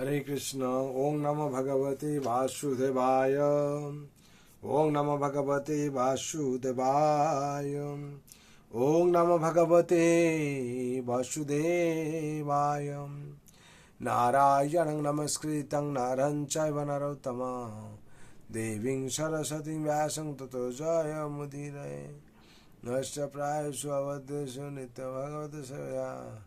हरे कृष्ण। ओम नमो भगवते वासुदेवाय। ओम नमो भगवते वासुदेवाय। ओम नमो भगवते वासुदेवाय। नारायणं नमस्कृतं नरं चैव नरोत्तमं देवीं सरस्वतीं व्यासं ततो जयमुदीरये। नमश्च प्रायेषु अवद्येषु नित्यभगवते सेवया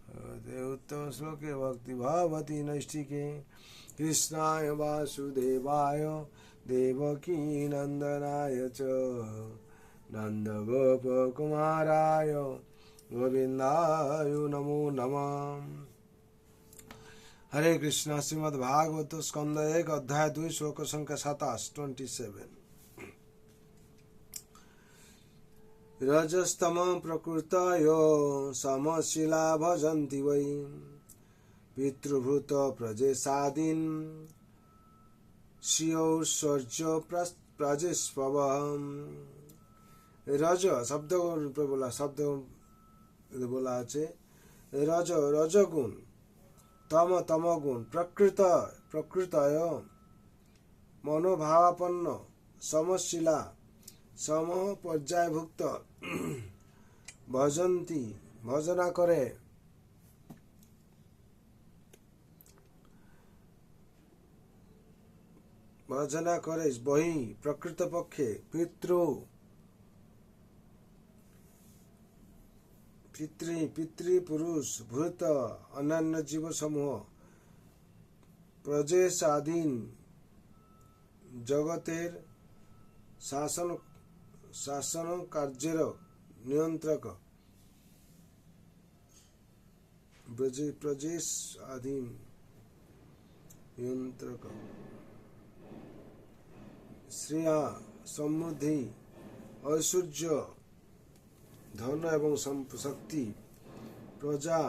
भगवते उत्तम श्लोके भक्ति भवति नैष्टिके। कृष्णाय वासुदेवाय देवकी नंदनाय च नन्दगोपकुमाराय गोविन्दाय नमो नमः। हरे कृष्ण। श्रीमद्भागवत स्कंद 1 अध्याय 2 श्लोक संख्या 27। रजस्तम प्रकृतयो समशीला भजन्ति वै पितृभूत प्रजेशादीन श्रियोर्सर्ज प्रजेस्पवम्। रज शब्द बोला আছে रज रजगुण, तम तमगुण, प्रकृतय मनोभावापन्न, समशीला सम पर्यायभुक्त, भजन्ति भजना करे, बही प्रकृत पक्षे पितृपुरुष भूत अन्यान्य जीव समूह प्रजेशाधीन जगतेर शासन कार्यर नियंत्रक प्रजेश अधीन नियंत्रक श्रेया समृद्धि ऐश्वर्य धन एवं शक्ति प्रजा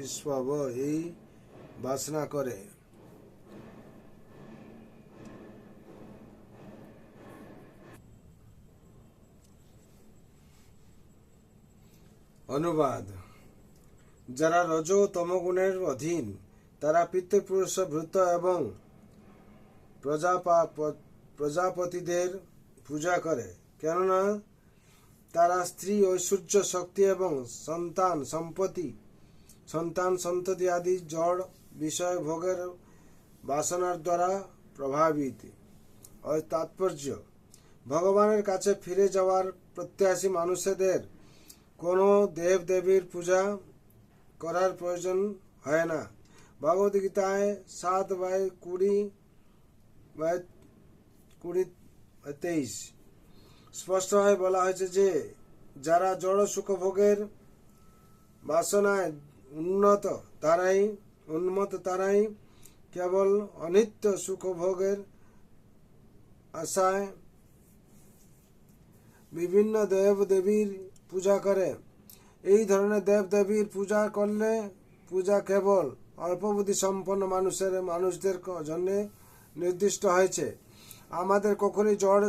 ईश्वर यही वासना करे। अनुवाद। যারা রজ তমগুণের অধীন তারা পিতৃপুরুষ ভূত এবং প্রজাপতিদের পূজা করে, কেননা তারা স্ত্রী ঐশ্বর্য শক্তি এবং সন্তান সন্ততি আদি জড় বিষয় ভোগের বাসনার দ্বারা প্রভাবিত। তাৎপর্য: ভগবানের কাছে ফিরে যাওয়ার প্রত্যাশী মানুষদের কোনো দেব দেবীর পূজা করার প্রয়োজন হয় না। ভগবদ গীতায় 7:20-23 স্পষ্টভাবে বলা হয়েছে যে যারা জড় সুখভোগের বাসনায় উন্মত্ত তারাই কেবল অনিত্য সুখভোগের আশায় বিভিন্ন দেব দেবীর পূজা করে। এই ধরনের দেব দেবীর পূজা কেবল অল্পবুদ্ধি সম্পন্ন মানুষদের জন্য নির্দিষ্ট হয়েছে। আমাদের কখনই জড়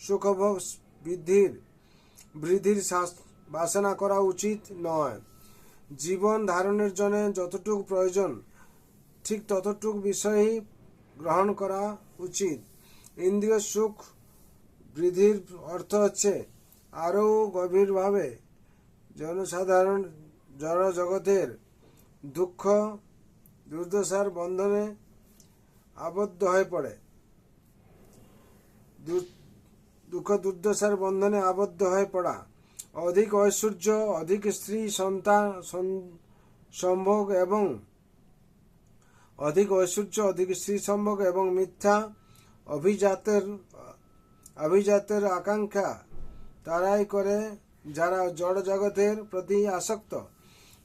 সুখভোগ বৃদ্ধির বাসনা করা উচিত নয়। জীবন ধারণের জন্য যতটুকু প্রয়োজন ঠিক ততটুকু বিষয়ই গ্রহণ করা উচিত। ইন্দ্রিয় সুখ বৃদ্ধির অর্থ হচ্ছে আরও গভীরভাবে জনসাধারণ জড় জগতের দুঃখ দুর্দশার বন্ধনে আবদ্ধ হয়ে পড়া, অধিক ঐশ্বর্য, অধিক স্ত্রী সন্তান সম্ভোগ এবং মিথ্যা অভিজাতের আকাঙ্ক্ষা তারাই করে যারা জড় জগতের প্রতি আসক্ত।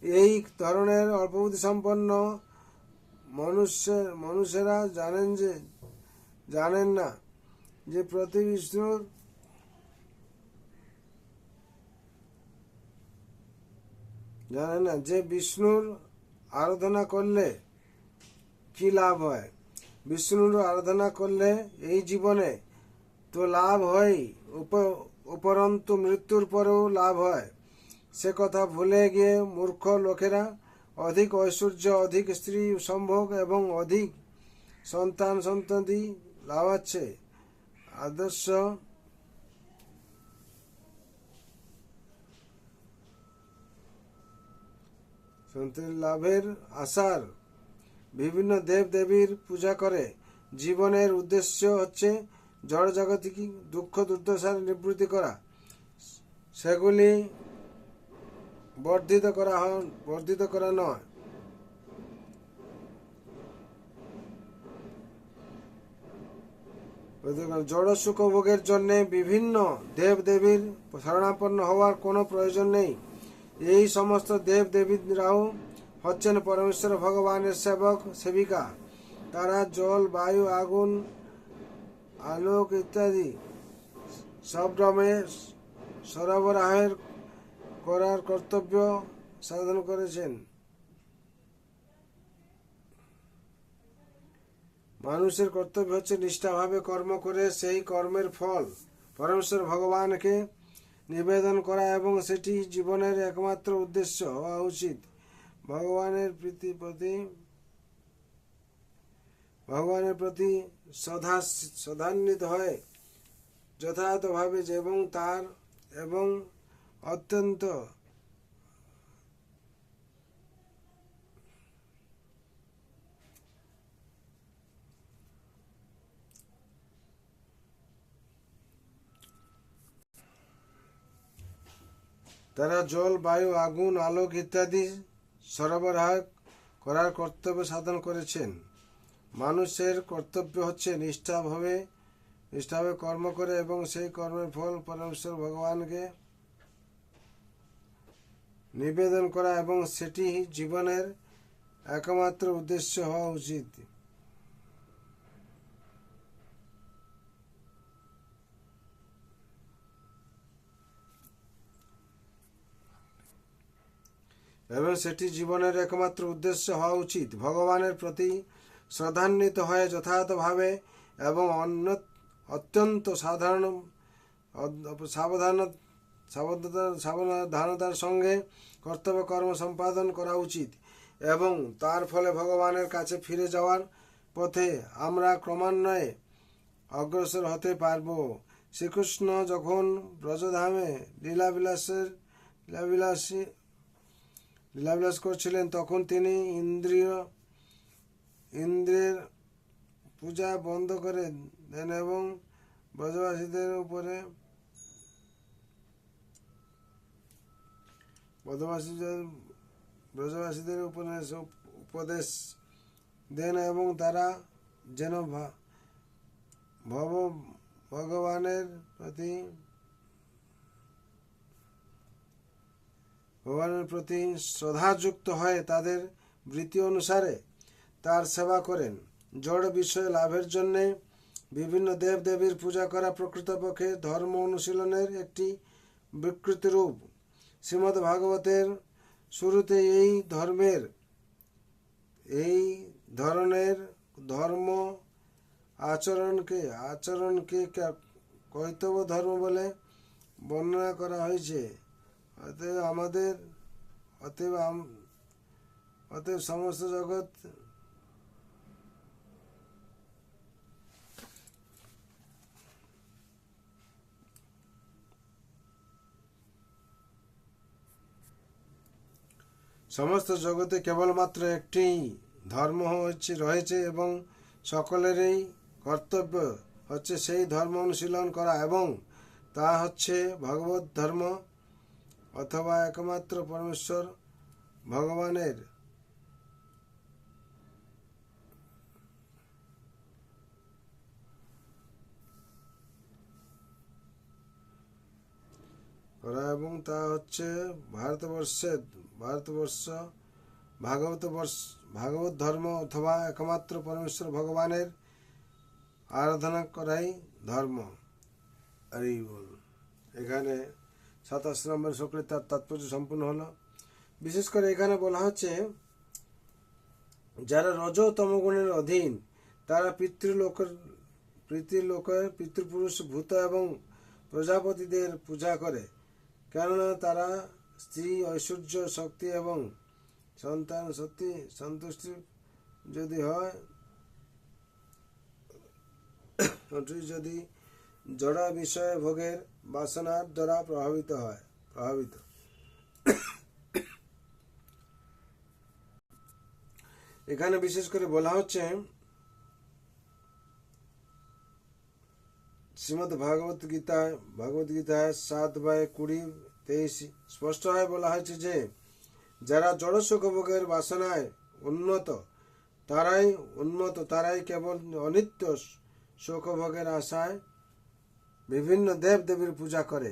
এই ধরনের অল্পবুদ্ধি সম্পন্ন মানুষেরা জানেন না যে বিষ্ণুর আরাধনা করলে কি লাভ হয়। বিষ্ণুর আরাধনা করলে এই জীবনে তো লাভ হয়, উপরন্তু মৃত্যুর পরেও লাভ হয়। সে কথা ভুলে গিয়ে মূর্খ লোকেরা অধিক ঐশ্বর্য, অধিক স্ত্রী সম্ভোগ এবং অধিক সন্তানদি লাভাচ্ছে আদর্শ লাভের আশার বিভিন্ন দেব দেবীর পূজা করে। জীবনের উদ্দেশ্য হচ্ছে জড় জাগতিক দুঃখ দুর্দশার নিবৃত্তি করা, সেগুলি বর্ধিত করা নয়। জড় সুখ ভোগের জন্য বিভিন্ন দেব দেবীর শরণাপন্ন হওয়ার কোনো প্রয়োজন নেই। এই সমস্ত দেব দেবীরাও হচ্ছেন পরমেশ্বর ভগবানের সেবক সেবিকা। তারা জল, বায়ু, আগুন, আলোক ইত্যাদি সবরমে সরবরাহের করার কর্তব্য সাধন করেছেন। মানুষের কর্তব্য হচ্ছে নিষ্ঠাভাবে কর্ম করে সেই কর্মের ফল পরমেশ্বর ভগবানকে নিবেদন করা এবং সেটি জীবনের একমাত্র উদ্দেশ্য হওয়া উচিত। ভগবানের প্রতি শ্রদ্ধান্বিত হয় যথাযথভাবে এবং অত্যন্ত তারা জল, বায়ু, আগুন, আলোক ইত্যাদি সরবরাহ করার কর্তব্য সাধন করেছেন। মানুষের কর্তব্য হচ্ছে নিষ্ঠাভাবে কর্ম করে এবং সেই কর্মের ফল পরমেশ্বর ভগবানকে নিবেদন করা এবং সেটি জীবনের একমাত্র উদ্দেশ্য হওয়া উচিত। ভগবানের প্রতি শ্রদ্ধান্বিত হয়ে যথাযথভাবে এবং অত্যন্ত সাবধানতার সঙ্গে কর্তব্য কর্ম সম্পাদন করা উচিত এবং তার ফলে ভগবানের কাছে ফিরে যাওয়ার পথে আমরা ক্রমান্বয়ে অগ্রসর হতে পারব। শ্রীকৃষ্ণ যখন ব্রজধামে লীলাবিলাস করছিলেন তখন তিনি ইন্দ্রের পূজা বন্ধ করে দেন এবং ব্রজবাসীদের উপদেশ দেন এবং তারা যেন ভগবানের প্রতি শ্রদ্ধাযুক্ত হয়ে তাদের বৃত্তি অনুসারে তার সেবা করেন। জড় বিষয় লাভের জন্যে বিভিন্ন দেব দেবীর পূজা করা প্রকৃতপক্ষে ধর্ম অনুশীলনের একটি বিকৃত রূপ। শ্রীমদ্ ভাগবতের শুরুতে এই ধরনের ধর্ম আচরণকে কৈতব ধর্ম বলে বর্ণনা করা হয়েছে। অতএব সমস্ত জগৎ সমস্ত জগতে কেবলমাত্র একটি ধর্ম রয়েছে এবং সকলেরই কর্তব্য হচ্ছে সেই ধর্ম অনুশীলন করা এবং তা হচ্ছে ভগবত ধর্ম অথবা একমাত্র পরমেশ্বর ভগবানের করা এবং তা হচ্ছে ভাগবত ধর্ম অথবা একমাত্র পরমেশ্বর ভগবানের আরাধনা করাই ধর্ম। এখানে 27 নম্বর শ্লোকে তার তাৎপর্য সম্পূর্ণ হলো। বিশেষ করে এখানে বলা হচ্ছে যারা রজ তমগুণের অধীন তারা পিতৃপুরুষ, ভূত এবং প্রজাপতিদের পূজা করে, কেননা তারা স্ত্রী, ঐশ্বর্য, শক্তি এবং সন্তান সত্যি সন্তুষ্টি যদি হয়, যদি জড়া বিষয়ে ভোগের বাসনার দ্বারা প্রভাবিত। এখানে বিশেষ করে বলা হচ্ছে শ্রীমদ ভগবত গীতায় 7:20-23 স্পষ্টভাবে বলা হয়েছে যে যারা জড় সুখ ভোগের বাসনায় উন্মত্ত তারাই কেবল অনিত্য সুখ ভোগের আশায় বিভিন্ন দেব দেবীর পূজা করে।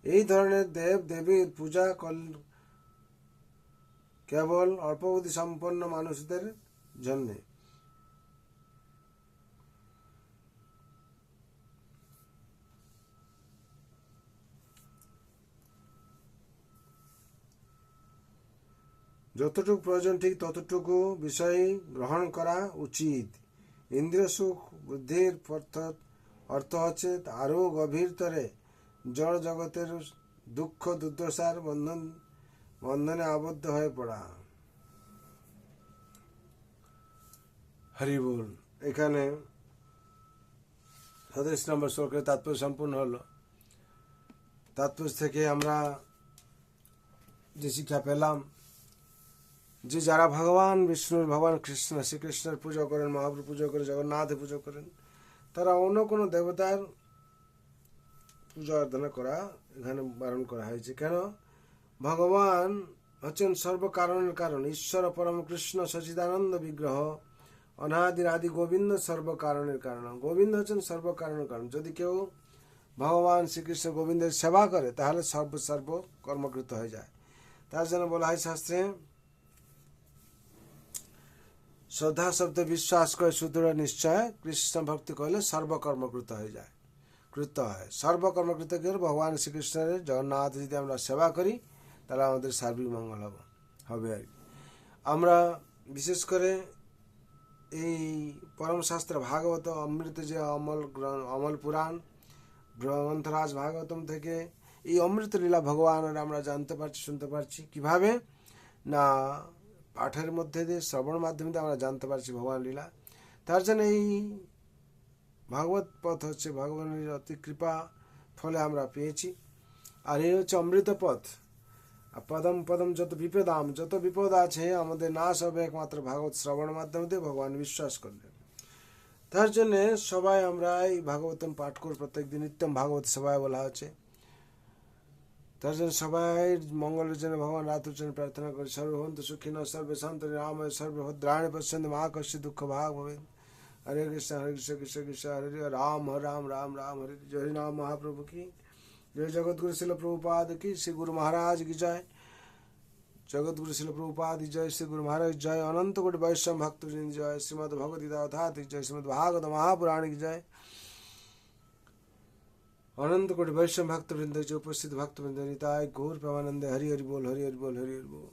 এই ধরনের দেব দেবীর পূজা কেবল অল্পবুদ্ধি সম্পন্ন মানুষদের জন্যে। যতটুকু প্রয়োজন ঠিক ততটুকু বিষয় গ্রহণ করা উচিত। ইন্দ্রিয় সুখ বুদ্ধির অর্থ হচ্ছে আরও গভীরতরে জড় জগতের দুঃখ দুর্দশার বন্ধনে আবদ্ধ হয়ে পড়া। হরি বল। এখানে 37 নম্বর শ্লোকের তাৎপর্য সম্পূর্ণ হলো। তাৎপর্য থেকে আমরা যে শিক্ষা পেলাম যে যারা ভগবান বিষ্ণুর, ভগবান কৃষ্ণ, শ্রীকৃষ্ণের পূজা করেন, মহাপ্রভু পূজা করেন, জগন্নাথের পূজা করেন, তারা অন্য কোনো দেবতার পূজা অর্চনা করা এখানে বারণ করা হয়েছে। কেন? ভগবান হচ্ছেন সর্বকারণের কারণ, ঈশ্বর পরম কৃষ্ণ সচিদানন্দ বিগ্রহ, অনাদির আদি গোবিন্দ সর্বকারণের কারণ। গোবিন্দ হচ্ছেন সর্বকারণের কারণ। যদি কেউ ভগবান শ্রীকৃষ্ণ গোবিন্দের সেবা করে তাহলে সর্ব কর্মকৃত হয়ে যায়। তার জন্য বলা হয় শাস্ত্রে, শ্রদ্ধা শব্দ বিশ্বাস করে সুদৃঢ় নিশ্চয়, কৃষ্ণ ভক্তি করলে সর্বকর্মকৃত হয়ে যায়, কৃত হয়। সর্বকর্মকৃত করে ভগবান শ্রীকৃষ্ণের, জগন্নাথ যদি আমরা সেবা করি তাহলে আমাদের সার্বিক মঙ্গল হবে আর কি। আমরা বিশেষ করে এই পরম শাস্ত্র ভাগবত অমৃত যে অমল পুরাণ গ্রন্থরাজ ভাগবতম থেকে এই অমৃত লীলা ভগবানের আমরা জানতে পারছি, শুনতে পারছি। কিভাবে না পাঠের মধ্যে দিয়ে, শ্রবণ মাধ্যমে আমরা জানতে পারছি ভগবান লীলা। তার জন্য এই ভাগবত পথ হচ্ছে ভগবানের অতি কৃপা ফলে আমরা পেয়েছি। আর এই হচ্ছে অমৃত পথ। আর পদম পদম যত বিপদ আছে আমাদের নাশ হবে একমাত্র ভাগবত শ্রবণের মাধ্যমে দিয়ে, ভগবান বিশ্বাস করলে। তার জন্যে সবাই আমরা এই ভাগবতম পাঠ করি প্রত্যেকদিন, নিত্যম ভাগবত সেবায় বলা হচ্ছে। তার জন্য সবাই মঙ্গলের জন্য ভগবান রাতুর জন্য প্রার্থনা করি। সর্বভন্তু সুখিন সর্বে শান্ত রাময় সর্বভদ্রাণি পশ্যন্ত মহাকর্ষি দুঃখ ভাগ ভবে। হরে কৃষ্ণ কৃষ্ণ কৃষ্ণ হরে রাম রাম রাম রাম হরে। হরি নাম মহাপ্রভু কি जय। जगतगुरु शिल प्रभुपाद की, श्री गुरु महाराज की जय। जगतगुरु शिल प्रभुपाद जय, श्री गुरु महाराज जय। अनंत कोटि वैष्णव भक्त जय। श्रीमद भगवद गीता जय, श्रीमद भागवत महापुराण की जय। अनंत कोटि वैष्णव भक्त वृंद जो उपस्थित भक्त वृंद निताय गौर प्रेमानंद हरि हरि बोल, हरि हरि बोल, हरि हरि बोल।